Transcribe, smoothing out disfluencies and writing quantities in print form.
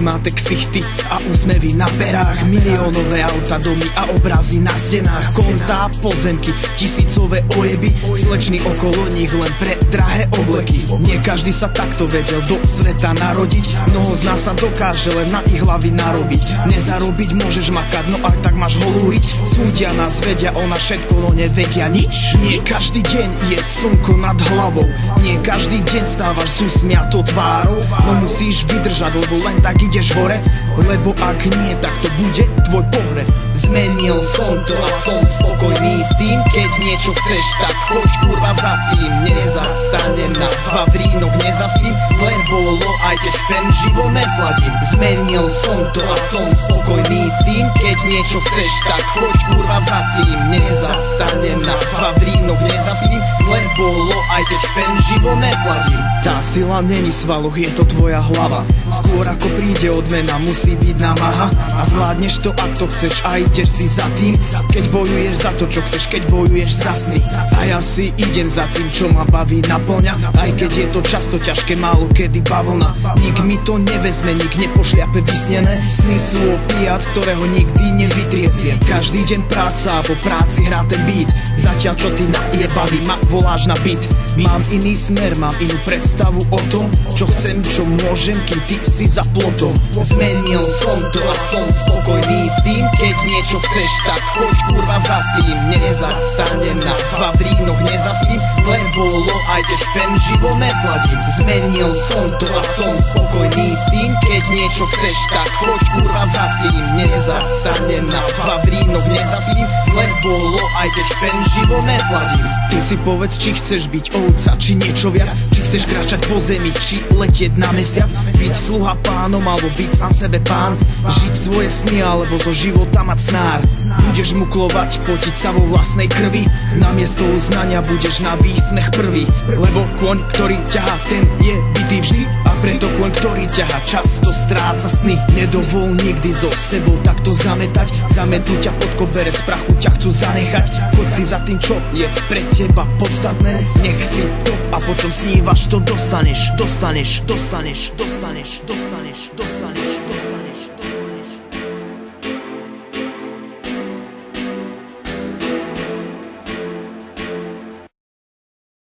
Usmáte ksichty a úsmevy na perách, miliónové auta, domy a obrazy na stenách, kontá, pozemky, tisícové ojeby, slečny okolo nich len pre drahé obleky. Nie každý sa takto vedel do sveta narodiť, mnoho z nás sa dokáže len na ich hlavy narobiť. Nezarobiť môžeš makať, no aj tak máš holúriť. Súdia nás vedia o nás všetko, no nevedia nič. Nie každý deň je slnko nad hlavou, nie každý deň stávaš s usmiatou tvárou, no musíš vydržať, lebo len tak ideš hore, lebo ak nie, tak to bude tvoj pohreb. Zmenil som to a som spokojný s tým, keď niečo chceš, tak choď kurva za tým. Nezastanem na vavrínoch, nezaspím, zle bolo, aj keď chcem, živo nesladím. Zmenil som to a som spokojný s tým, keď niečo chceš, tak choď kurva za tým. Nezastanem na vavrínoch, nezaspím, zle bolo, aj keď chcem, živo nesladím. Tá sila není svaloch, je to tvoja hlava. Skôr ako príde odmena, musí byť námaha. A zvládneš to, ak to chceš, a ideš si za tým, keď bojuješ za to, čo chceš, keď bojuješ za sny. A ja si idem za tým, čo ma baví, naplňa, aj keď je to často ťažké, málo kedy bavlna. Nik mi to nevezme, nik nepošľape vysnené. Sny sú opiac, ktorého nikdy nevytriezviem. Každý deň práca a po práci hrá ten beat, zatiaľ čo ty najebaný ma voláš na beat. Mám iný smer, mám inú predstavu o tom, čo chcem, čo môžem, kým ty si za plotom. Zmenil som to a som spokojný s tým, keď niečo chceš, tak choď kurva za tým. Nezastanem na vavrínoch, nezaspím, zle bolo, aj keď chcem, živo nesladím. Zmenil som to a som spokojný s tým, keď niečo chceš, tak choď kurva za tým. Nezastanem na vavrínoch, nezaspím, zle bolo, aj keď chcem, živo nesladím. Ty si povedz, či chceš byť ovca, či niečo viac, či chceš kráčať po zemi, či letieť na mesiac, byť sluha pánom, alebo byť sám sebe pán, žiť svoje sny, alebo zo života mať snár. Budeš muklovať, potiť sa vo vlastnej krvi, namiesto uznania budeš na výsmech prvý, lebo kôň, ktorý ťahá, ten je bitý vždy, a preto kôň, ktorý ťahá, často stráca sny. Nedovol nikdy so sebou takto zametať, zametú ťa pod koberec, z prachu ťa chcú zanechať. Choď si za tým, čo je pre teba podstatné, nech si top, a počom snívaš, to dostaneš, dostaneš, dostaneš, dostaneš, dostaneš, dostaneš.